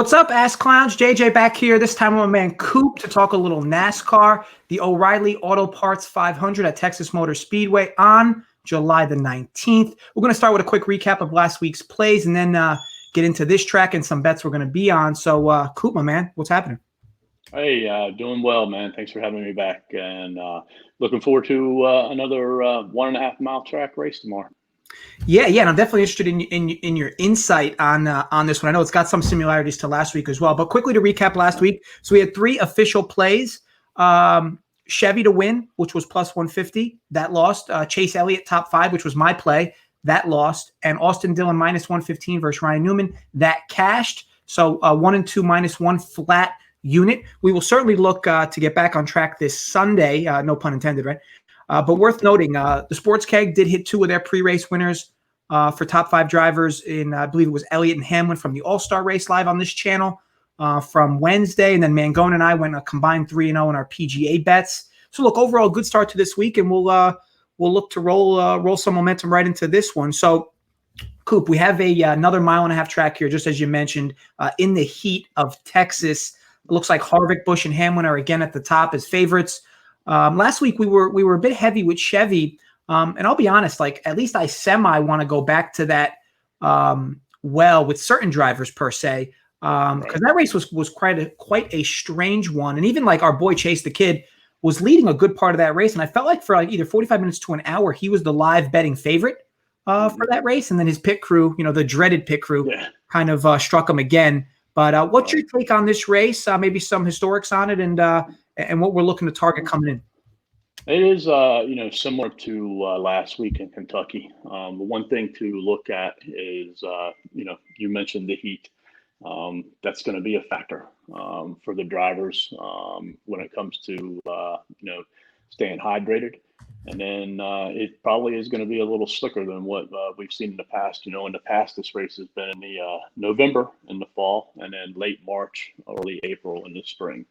What's up, Ass Clowns? JJ back here, this time with my man Coop to talk a little NASCAR, the O'Reilly Auto Parts 500 at Texas Motor Speedway on July the 19th. We're going to start with a quick recap of last week's plays and then get into this track and some bets we're going to be on. So, Coop, my man, what's happening? Hey, doing well, man. Thanks for having me back, and looking forward to another 1.5 mile track race tomorrow. Yeah, and I'm definitely interested in your insight on this one. I know it's got some similarities to last week as well. But quickly to recap last week, so we had 3 official plays. Chevy to win, which was plus 150, that lost. Chase Elliott top 5, which was my play, that lost. And Austin Dillon minus 115 versus Ryan Newman, that cashed. So 1 and 2 minus 1 flat unit. We will certainly look to get back on track this Sunday. No pun intended, right? But worth noting, the Sports Keg did hit 2 of their pre-race winners for top 5 drivers in, I believe it was Elliott and Hamlin from the All-Star race live on this channel from Wednesday. And then Mangone and I went a combined 3-0 in our PGA bets. So look, overall, good start to this week, and we'll look to roll some momentum right into this one. So, Coop, we have another 1.5 mile track here, just as you mentioned, in the heat of Texas. It looks like Harvick, Busch, and Hamlin are again at the top as favorites. Last week we were a bit heavy with Chevy, and I'll be honest, like at least I semi want to go back to that with certain drivers per se, because that race was quite a strange one, and even like our boy Chase the Kid was leading a good part of that race, and I felt like for like either 45 minutes to an hour he was the live betting favorite for that race, and then his pit crew, the dreaded pit crew, kind of struck him again. But what's your take on this race? Maybe some historics on it, and what we're looking to target coming in. It is, similar to last week in Kentucky. The one thing to look at is, you mentioned the heat. That's going to be a factor for the drivers when it comes to, staying hydrated. And then it probably is going to be a little slicker than what we've seen in the past. In the past, this race has been in the November in the fall, and then late March, early April in the spring.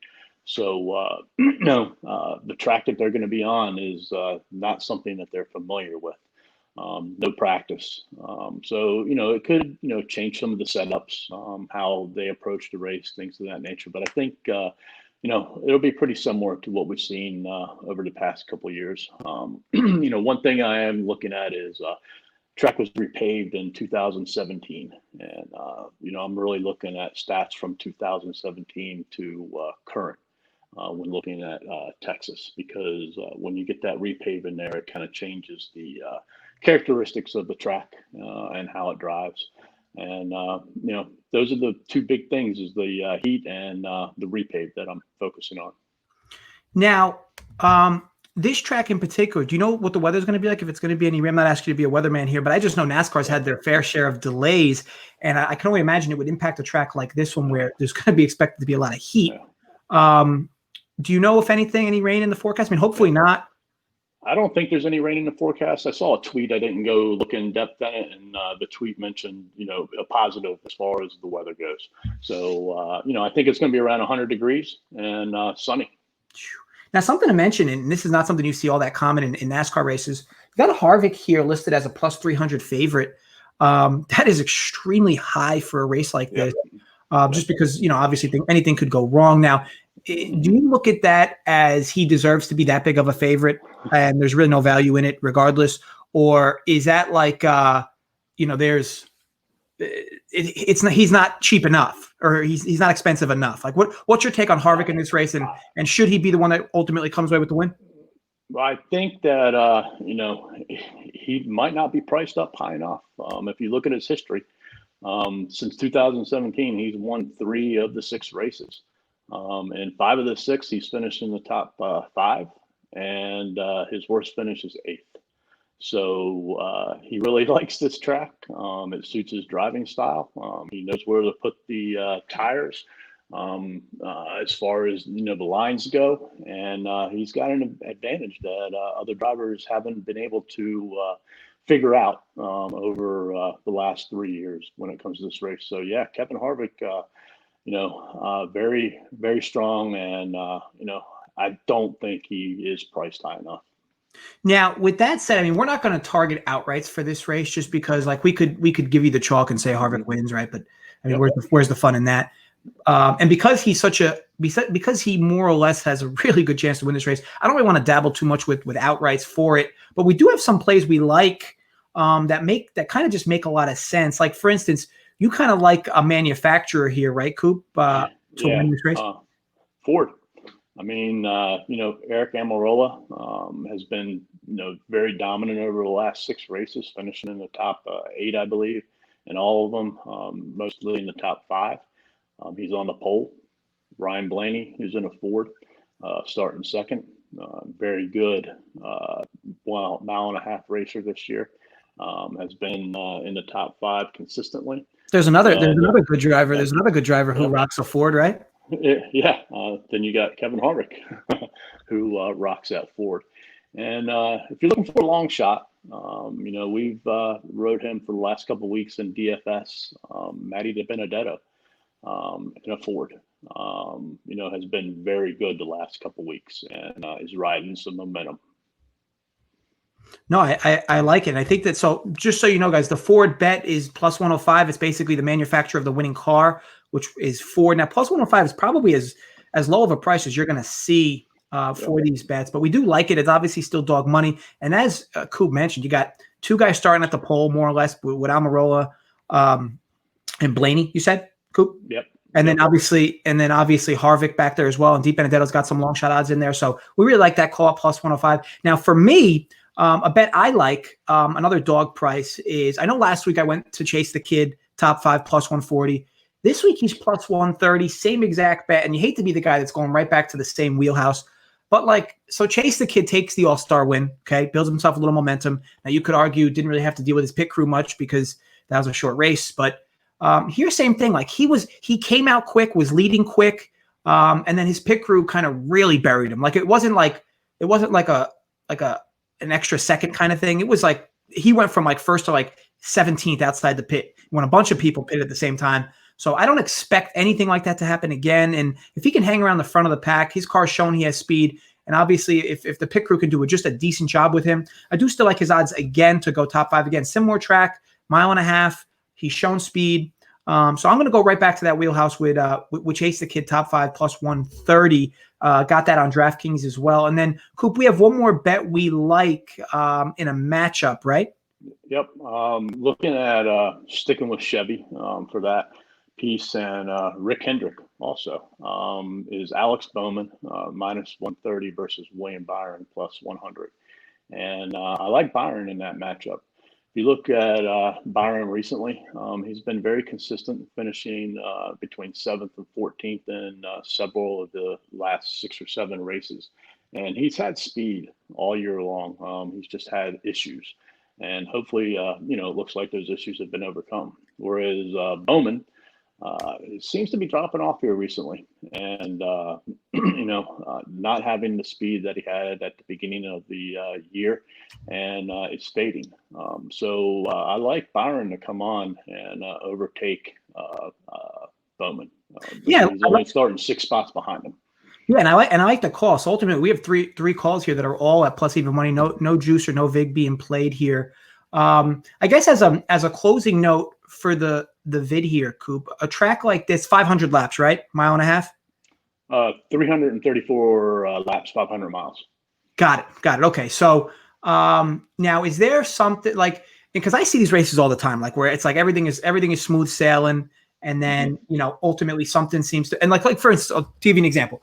So, the track that they're going to be on is not something that they're familiar with. No practice. So, it could, change some of the setups, how they approach the race, things of that nature. But I think, it'll be pretty similar to what we've seen over the past couple of years. One thing I am looking at is track was repaved in 2017. And, I'm really looking at stats from 2017 to current. When looking at Texas, because when you get that repave in there, it kind of changes the characteristics of the track and how it drives. And, those are the 2 big things, is the heat and the repave that I'm focusing on. Now, this track in particular, do you know what the weather's going to be like? If it's going to be any rain? I'm not asking you to be a weatherman here, but I just know NASCAR's had their fair share of delays, and I can only imagine it would impact a track like this one where there's going to be expected to be a lot of heat. Do you know if any rain in the forecast? I mean, hopefully not. I don't think there's any rain in the forecast. I saw a tweet. I didn't go look in depth at it, and the tweet mentioned, a positive as far as the weather goes. So, I think it's going to be around 100 degrees and sunny. Now, something to mention, and this is not something you see all that common in NASCAR races. You got a Harvick here listed as a plus 300 favorite. That is extremely high for a race like this, just because, obviously anything could go wrong. Now, do you look at that as he deserves to be that big of a favorite and there's really no value in it regardless? Or is that like, he's not cheap enough, or he's not expensive enough? Like what's your take on Harvick in this race, and should he be the one that ultimately comes away with the win? Well, I think that, he might not be priced up high enough. If you look at his history, since 2017, he's won 3 of the 6 races. And 5 of the 6, he's finished in the top 5, and his worst finish is 8th. So he really likes this track. It suits his driving style. He knows where to put the tires as far as the lines go, and he's got an advantage that other drivers haven't been able to figure out over the last 3 years when it comes to this race. So yeah, Kevin Harvick. Very, very strong. And, I don't think he is priced high enough. Now, with that said, I mean, we're not going to target outrights for this race just because, like, we could give you the chalk and say Harvick wins, right? But I mean, where's the fun in that? And because he's because he more or less has a really good chance to win this race, I don't really want to dabble too much with outrights for it. But we do have some plays we like that kind of just make a lot of sense. Like, for instance, you kind of like a manufacturer here, right, Coop, to win this race? Ford. I mean, Eric Almirola has been, very dominant over the last 6 races, finishing in the top 8, I believe, and all of them, mostly in the top 5. He's on the pole. Ryan Blaney, who's in a Ford, starting second. Very good mile and a half racer this year. Has been in the top 5 consistently. There's another good driver. There's another good driver who rocks a Ford, right? Yeah. Then you got Kevin Harvick, who rocks that Ford. And if you're looking for a long shot, we've rode him for the last couple of weeks in DFS. Matty DiBenedetto in a Ford, has been very good the last couple of weeks and is riding some momentum. No, I like it. I think that, so just so you know, guys, the Ford bet is plus 105. It's basically the manufacturer of the winning car, which is Ford. Now, plus 105 is probably as low of a price as you're going to see for these bets, but we do like it. It's obviously still dog money. And as Coop mentioned, you got 2 guys starting at the pole, more or less, with Almirola and Blaney, you said, Coop? Yep. And then obviously Harvick back there as well. And DiBenedetto's got some long shot odds in there. So we really like that call at plus 105. Now, for me, a bet I like, another dog price is, I know last week I went to Chase the Kid, top 5, plus 140. This week he's plus 130, same exact bet. And you hate to be the guy that's going right back to the same wheelhouse. But so Chase the Kid takes the All-Star win, okay, builds himself a little momentum. Now you could argue didn't really have to deal with his pit crew much because that was a short race. But here, same thing. Like he came out quick, was leading quick. And then his pit crew kind of really buried him. Like it wasn't like an extra second kind of thing. It was like he went from first to 17th outside the pit when a bunch of people pit at the same time. So I don't expect anything like that to happen again. And if he can hang around the front of the pack, his car's shown he has speed. And obviously, if the pit crew can do just a decent job with him, I do still like his odds again to go top 5 again. Similar track, mile and a half. He's shown speed. So I'm going to go right back to that wheelhouse with Chase the Kid, top 5, plus 130. Got that on DraftKings as well. And then, Coop, we have one more bet we like in a matchup, right? Yep. Looking at sticking with Chevy for that piece, and Rick Hendrick also is Alex Bowman, minus 130 versus William Byron, plus 100. And I like Byron in that matchup. If you look at Byron recently, he's been very consistent, finishing between 7th and 14th in several of the last 6 or 7 races. And he's had speed all year long. He's just had issues. And hopefully, it looks like those issues have been overcome. Whereas Bowman seems to be dropping off here recently. And, not having the speed that he had at the beginning of the year, and it's fading. So I like Byron to come on and overtake Bowman. He's only starting 6 spots behind him. Yeah, and I like the call. So ultimately, we have three calls here that are all at plus even money. No juice or no vig being played here. I guess as a closing note for the vid here, Coop, a track like this, 500 laps, right? Mile and a half. 334 laps, 500 miles. Got it. Okay, so now is there something because I see these races all the time, where it's everything is smooth sailing, and then ultimately something seems to, and like for instance, I'll give you an example.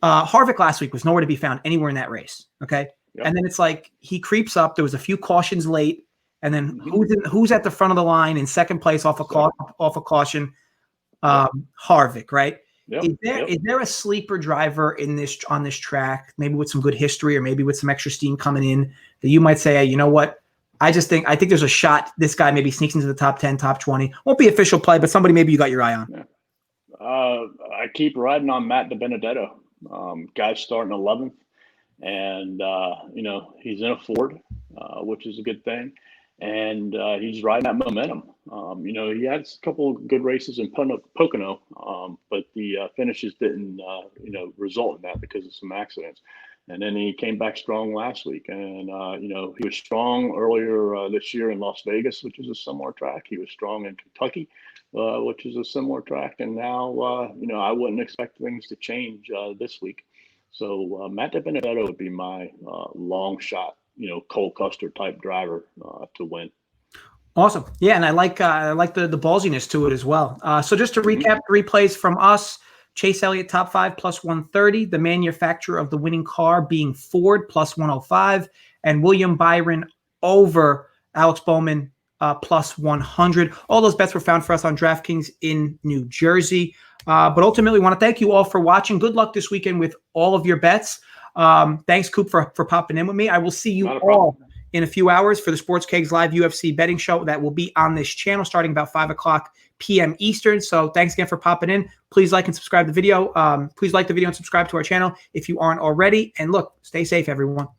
Harvick last week was nowhere to be found anywhere in that race. Okay. Yep. And then it's he creeps up. There was a few cautions late. And then who's at the front of the line in second place off a caution? Harvick, right? Yep. Is there a sleeper driver on this track, maybe with some good history or maybe with some extra steam coming in, that you might say, hey, you know what? I think there's a shot this guy maybe sneaks into the top 10, top 20. Won't be official play, but somebody maybe you got your eye on. Yeah. I keep riding on Matt DiBenedetto. Guy's starting 11th, and he's in a Ford, which is a good thing, and he's riding that momentum. He had a couple of good races in Pocono, but the finishes didn't result in that because of some accidents. And then he came back strong last week. And, he was strong earlier this year in Las Vegas, which is a similar track. He was strong in Kentucky, which is a similar track. And now, I wouldn't expect things to change this week. So Matt DiBenedetto would be my long shot, Cole Custer type driver to win. Awesome. Yeah, and I like the ballsiness to it as well. So just to recap, 3 plays from us: Chase Elliott top 5 plus 130, the manufacturer of the winning car being Ford plus 105, and William Byron over Alex Bowman plus 100. All those bets were found for us on DraftKings in New Jersey. But ultimately, we want to thank you all for watching. Good luck this weekend with all of your bets. Thanks, Coop, for popping in with me. I will see you all in a few hours for the Sports Kegs live UFC betting show that will be on this channel starting about 5 o'clock p.m. Eastern. So thanks again for popping in. Please like and subscribe to the video. Please like the video and subscribe to our channel if you aren't already. And look, stay safe, everyone.